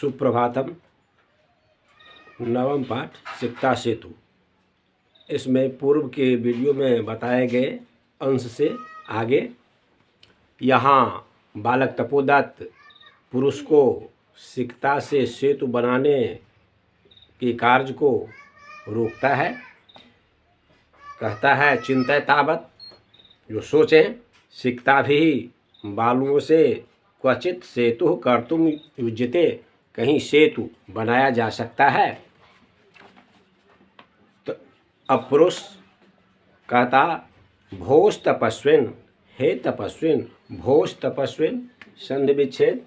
सुप्रभातम। नवम पाठ सिकता सेतु। इसमें पूर्व के वीडियो में बताए गए अंश से आगे यहाँ बालक तपोदत्त पुरुष को सिकता से सेतु बनाने के कार्य को रोकता है। कहता है चिंतय तावत, जो सोचें, सिकता भी बालुओं से क्वचित सेतु कर्तुम युज्यते, कहीं सेतु बनाया जा सकता है। तो अब पुरुष कहता भोज तपस्विन, हे तपस्विन, भोज तपस्विन संधि विच्छेद।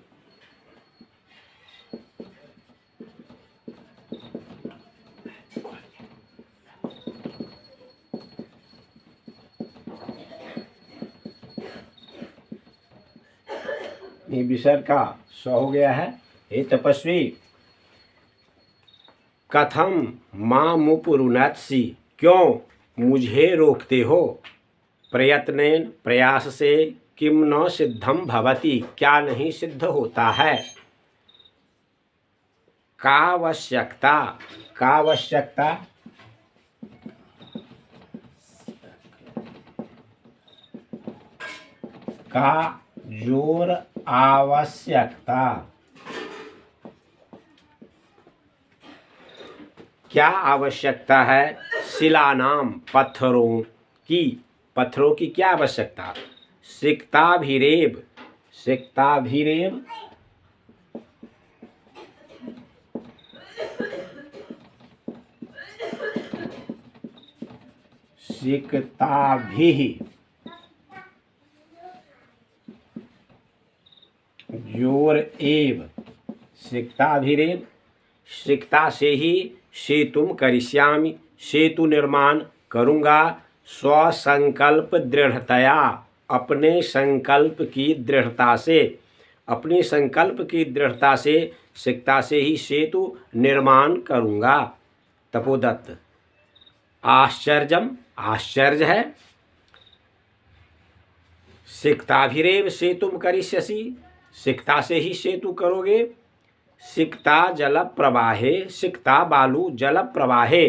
विसर्ग का स हो गया है। हे तपस्वी, कथम मामुपरुनत्सि, क्यों मुझे रोकते हो? प्रयत्नेन, प्रयास से, किम न सिद्धम भवति, क्या नहीं सिद्ध होता है? कावश्यकता, कावश्यकता का जोर आवश्यकता, क्या आवश्यकता है? शिलानाम, पत्थरों की क्या आवश्यकता? सिकताभिरेव, सिकताभिरेव सिकताभिः जोर एव, सिकताभिरेव, सिकता से ही सेतुम करिष्यामि, सेतु निर्माण करूँगा। स्वसंकल्प दृढ़तया, अपने संकल्प की दृढ़ता से, अपनी संकल्प की दृढ़ता से सिकता से ही सेतु निर्माण करूँगा। तपोदत्त, आश्चर्यम, आश्चर्य है। सिकताभिरेव सेतुम करिष्यसि, सिकता से ही सेतु करोगे। सिकता जल प्रवाहे, सिकता बालू जल प्रवाहे,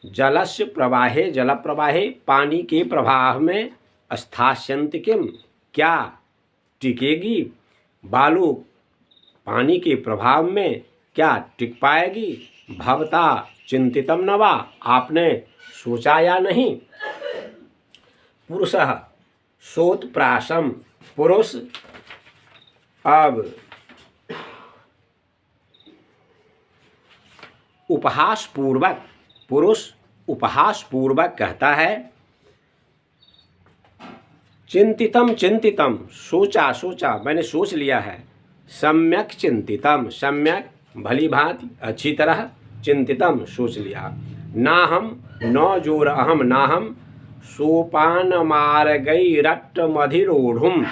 जलस्य प्रवाहे, जल प्रवाहे, पानी के प्रवाह में स्थास्यन्ति किम, क्या टिकेगी? बालू पानी के प्रभाव में क्या टिक पाएगी? भवता चिंतितम न वा, आपने सोचा या नहीं? पुरुषः सोत्प्रासम, पुरुष अब उपहास पूर्वक, पुरुष उपहास पूर्वक कहता है चिंतितम, चिंतितम सोचा, सोचा, मैंने सोच लिया है। सम्यक चिंतितम, सम्यक भली भांति, अच्छी तरह, चिंतितम सोच लिया। नाहम न जोर अहम, नाहम सोपान मार्गैरट्ट मधिरोढ़ुम,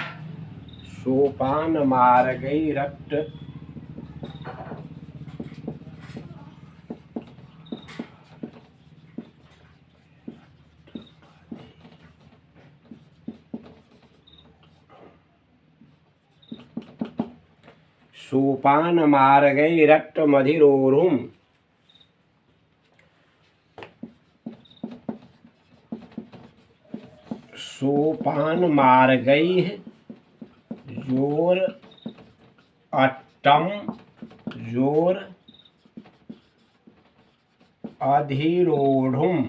सोपान मार्गैरट्ट सोपान मार्गैरट्ट मधिरोढ़ुम, सोपान मार्गैः जोर अट्टम, जोर अधिरोढ़ुम,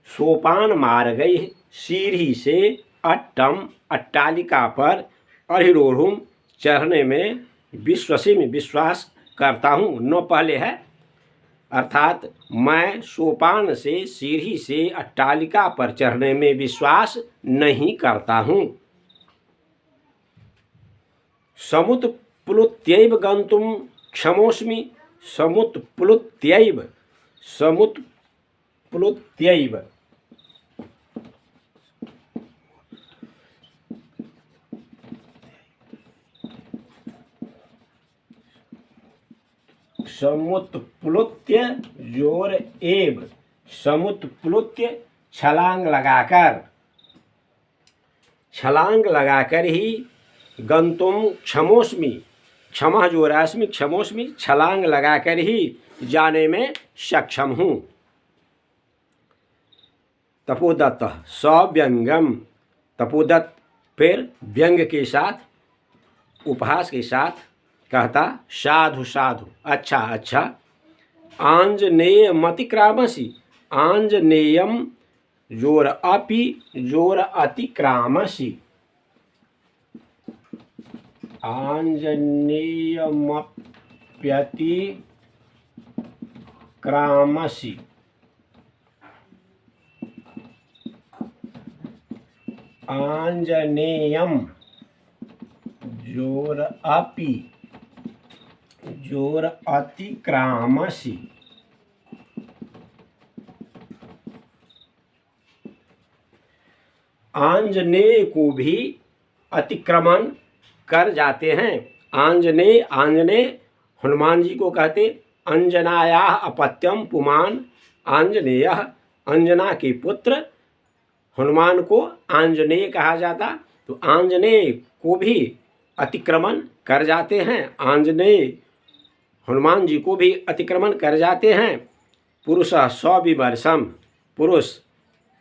सोपान मार्गैः सीढ़ी से, अट्टम अट्टालिका पर, अधिरोढ़ुम चढ़ने में, विश्वसी में विश्वास करता हूँ, न पहले है, अर्थात मैं सोपान से, सीढ़ी से अट्टालिका पर चढ़ने में विश्वास नहीं करता हूँ। समुत्प्लुत्यैव गन्तुम क्षमोस्मि, समुत्प्लुत्यैव, समुत्प्लुत्यैव समुत्प्लुत्य जोर एव, समुत्प्लुत्य छलांग लगाकर, छलांग लगाकर ही गंतुम क्षमोस्मि, क्षमा जो रास्मि क्षमोस्मि, छलांग लगाकर ही जाने में सक्षम हूँ। तपोदत्त सव्यंगम, तपोदत्त फिर व्यंग के साथ, उपहास के साथ कहता साधु साधु, अच्छा अच्छा। आंजनेय मतिक्रामसि, आंजनेयम जोर अपि जोर अतिक्रामसि, आंजनेयमप्यतिक्रामसि, आंजनेयम जोर अपि जोर अतिक्रामसि। आंजनेय को भी अतिक्रमण कर जाते हैं। आंजनेय, आंजनेय हनुमान जी को कहते। अंजनाया अपत्यम पुमान आंजनेय, अंजना के पुत्र हनुमान को आंजनेय कहा जाता। तो आंजनेय को भी अतिक्रमण कर जाते हैं, आंजनेय हनुमान जी को भी अतिक्रमण कर जाते हैं। पुरुष स्वविमर्शम, पुरुष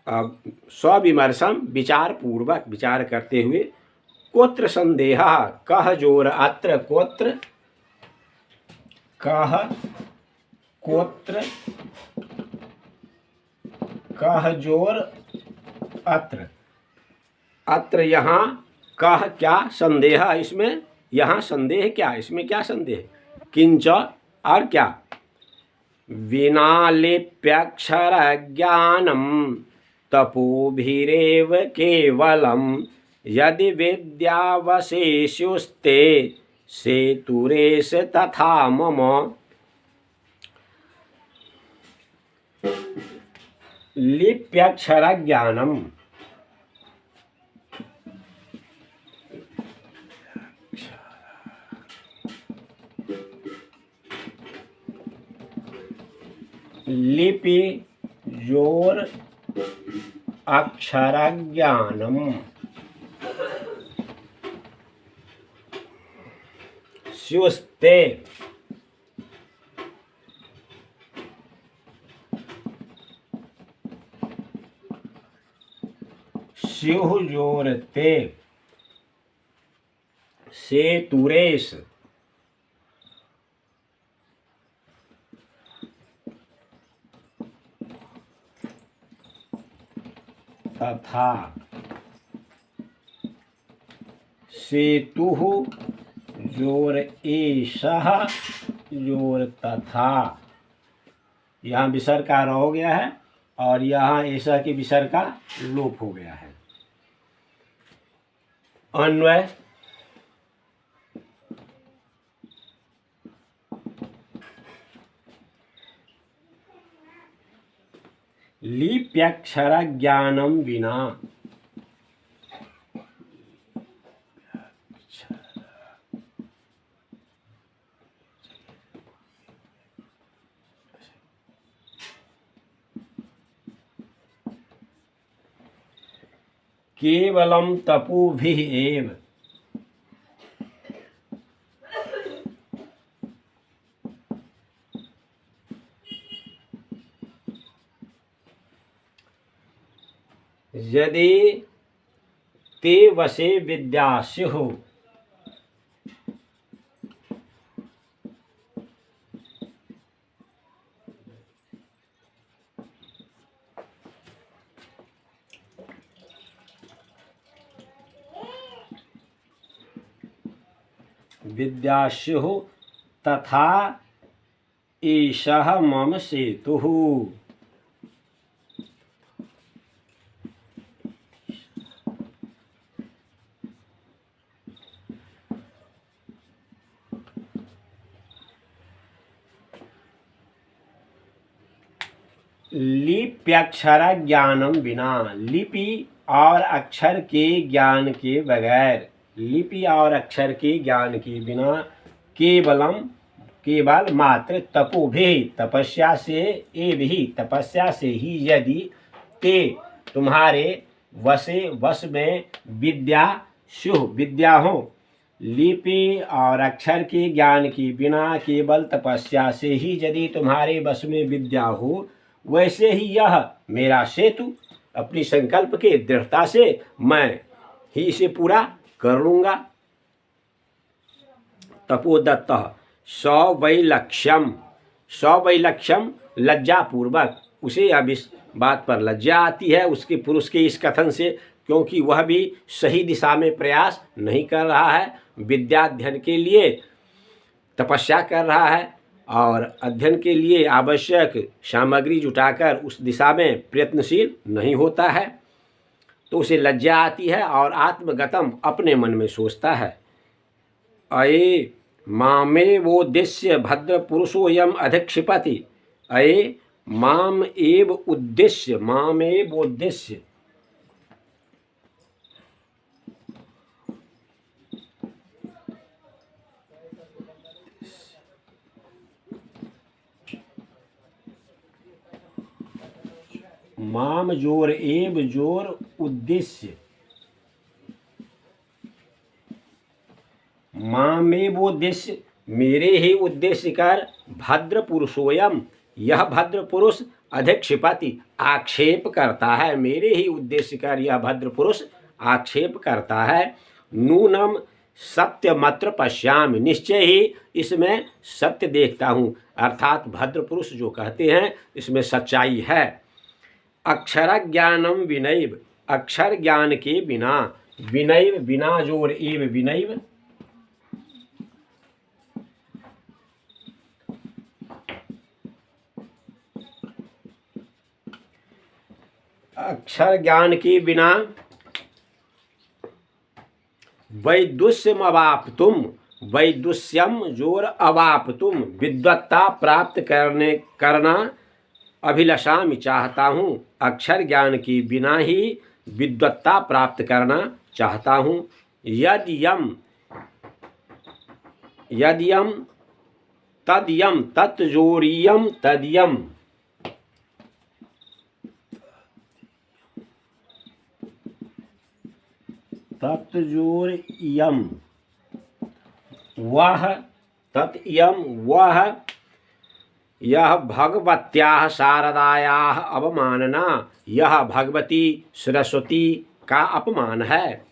स्वविमर्शम विचार पूर्वक विचार करते हुए। कोत्र संदेह कह जोर अत्र, कोत्र कह कोत्र कह जोर अत्र, अत्र यहाँ कह क्या संदेह, इसमें यहाँ संदेह क्या, इसमें क्या संदेह। किंच और क्या, विनालिप्यक्षर ज्ञानम तपोभिरेव केवलम यदि विद्यावशेषुस्ते सेतुरेश तथा मम। लिप्यक्षर ज्ञानम, लिपि जोर अक्षर ज्ञानम, स्युस्ते स्युः जोरते, सेतुरेश तथा, सेतुः जोर एषः जोर तथा। यहाँ विसर्ग का हो गया है और यहाँ ऐसा के विसर्ग का लोप हो गया है। अन्वय, लिप्यक्षर ज्ञानम विना, केवलम तपोभिः एव, यदि ते वशे विद्या स्युः, विद्यास्युः तथा एषः मम सेतुः। लिप्यक्षर ज्ञानम बिना, लिपि और अक्षर के ज्ञान के बगैर, लिपि और अक्षर के ज्ञान के बिना, केवलम केवल मात्र, तपोभिः तपस्या से, एवं तपस्या से ही, यदि ते तुम्हारे वशे वश में, विद्या स्युः विद्या हो, लिपि और अक्षर के ज्ञान के बिना केवल तपस्या से ही यदि तुम्हारे बस में विद्या हो, वैसे ही यह मेरा सेतु अपनी संकल्प के दृढ़ता से मैं ही इसे पूरा कर लूँगा। तपोदत्तः सवैलक्ष्यम, सवैलक्ष्यम लज्जापूर्वक, उसे अब इस बात पर लज्जा आती है उसके पुरुष के इस कथन से, क्योंकि वह भी सही दिशा में प्रयास नहीं कर रहा है, विद्याध्ययन के लिए तपस्या कर रहा है और अध्ययन के लिए आवश्यक सामग्री जुटाकर उस दिशा में प्रयत्नशील नहीं होता है, तो उसे लज्जा आती है और आत्मगतम अपने मन में सोचता है, अये मामेवोद्देश्य भद्र पुरुषोयम अधिक्षिपति, अये माम एव उद्देश्य, मामेवोद्देश्य, माम जोर एव जोर उद्देश्य, मामेव उद्देश्य, मेरे ही उद्देश्य कर, भद्र पुरुषोयम, यह भद्र पुरुष अधिक्षिपति आक्षेप करता है, मेरे ही उद्देश्य कर यह भद्र पुरुष आक्षेप करता है। नूनम सत्यमत्र पश्यामि, निश्चय ही इसमें सत्य देखता हूँ, अर्थात भद्र पुरुष जो कहते हैं इसमें सच्चाई है। अक्षर ज्ञानम विनैव, अक्षर ज्ञान के बिना, विनैव बिना जोर एव विनैव, अक्षर ज्ञान के बिना वैदुष्यम अवाप्तुम, वैदुष्यम जोर अवाप्तुम, विद्वत्ता प्राप्त करना अभिलषामि चाहता हूँ, अक्षर ज्ञान के बिना ही विद्वत्ता प्राप्त करना चाहता हूँ। यद्यम यद्यम तद्यम तत्जोरियम तद्यम, तत्जोरियम वह, तत्यम वह, यह भगवत्याः शारदायाः अवमानना, यह भगवती सरस्वती का अपमान है।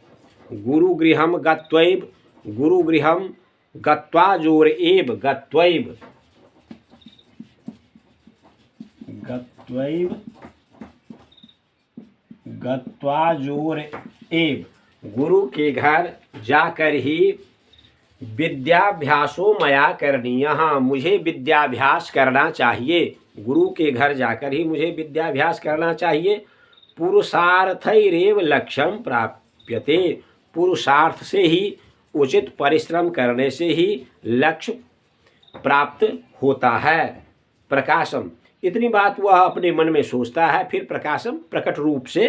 गुरुगृहम गत्वैव, गुरुगृहम गत्वा जोर एव, गत्वैव, गत्वैव गत्वा जोर एव, गुरु के घर जाकर ही विद्याभ्यासो मया करनीय, मुझे विद्याभ्यास करना चाहिए, गुरु के घर जाकर ही मुझे विद्याभ्यास करना चाहिए। पुरुषार्थैरेव लक्ष्यम प्राप्यते, पुरुषार्थ से ही, उचित परिश्रम करने से ही लक्ष्य प्राप्त होता है। प्रकाशम, इतनी बात वह अपने मन में सोचता है, फिर प्रकाशम प्रकट रूप से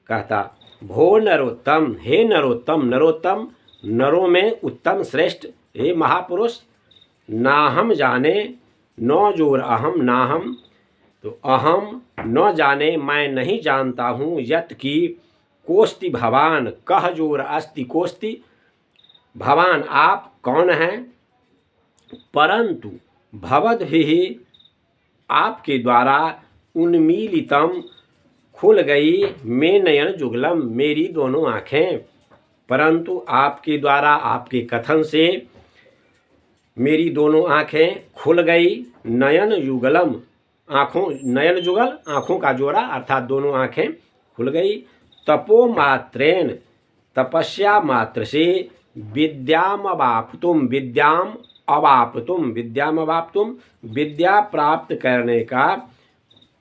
कहता, भो नरोत्तम, हे नरोत्तम, नरोत्तम नरों में उत्तम श्रेष्ठ, हे महापुरुष, नाहम जाने, न जोर अहम, नाहम तो अहम, न जाने मैं नहीं जानता हूँ, यत की कोस्ति भवान, कह जोर अस्ति कोस्ति, भवान आप कौन हैं, परंतु भवद्भिः आपके द्वारा उन्मीलितम खुल गई, मैं नयन जुगलम, मेरी दोनों आँखें, परंतु आपके द्वारा, आपके कथन से मेरी दोनों आँखें खुल गई। नयन युगलम, आँखों, नयन जुगल आँखों का जोड़ा, अर्थात दोनों आँखें खुल गई। तपो मात्रेण, तपस्या मात्र से, विद्याम अवाप्तुम, विद्याम अवाप्तुम, विद्याम अवाप्तुम, विद्या प्राप्त करने का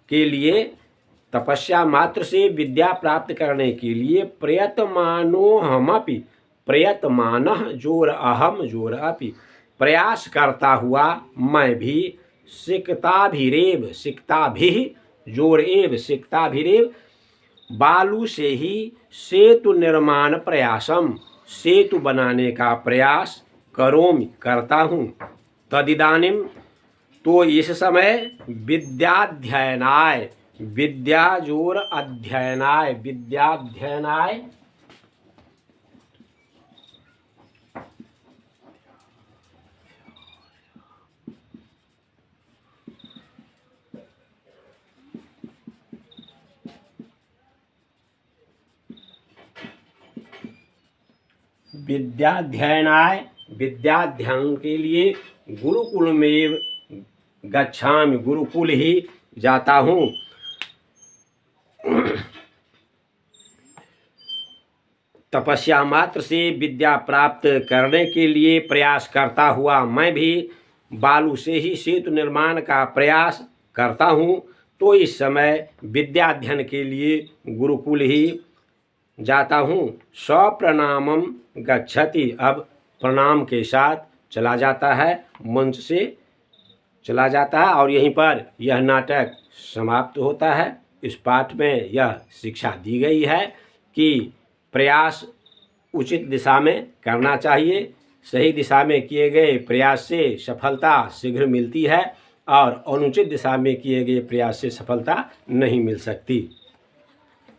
के लिए, तपस्या मात्र से विद्या प्राप्त करने के लिए, प्रयतमानोहमपि, प्रयतमानः जोर अहम जोर अपि, प्रयास करता हुआ मैं भी, सिक्ताभिरेव, सिक्ताभिः जोर एव, सिक्ताभिरेव, बालू से ही सेतु निर्माण प्रयासम, सेतु बनाने का प्रयास करोमि, करता हूँ। तदिदानीम, तो इस समय, विद्याध्ययनाय, विद्या जोर अध्ययनाय, विद्याध्ययनाय, विद्याध्ययनाय, विद्याध्ययन के लिए गुरुकुल में गच्छामि, गुरुकुल ही जाता हूँ। तपस्या मात्र से विद्या प्राप्त करने के लिए प्रयास करता हुआ मैं भी बालू से ही सेतु निर्माण का प्रयास करता हूँ। तो इस समय विद्याध्ययन के लिए गुरुकुल ही जाता हूँ। सप्रणामम गच्छति, अब प्रणाम के साथ चला जाता है, मंच से चला जाता है और यहीं पर यह नाटक समाप्त होता है। इस पाठ में यह शिक्षा दी गई है कि प्रयास उचित दिशा में करना चाहिए। सही दिशा में किए गए प्रयास से सफलता शीघ्र मिलती है और अनुचित दिशा में किए गए प्रयास से सफलता नहीं मिल सकती।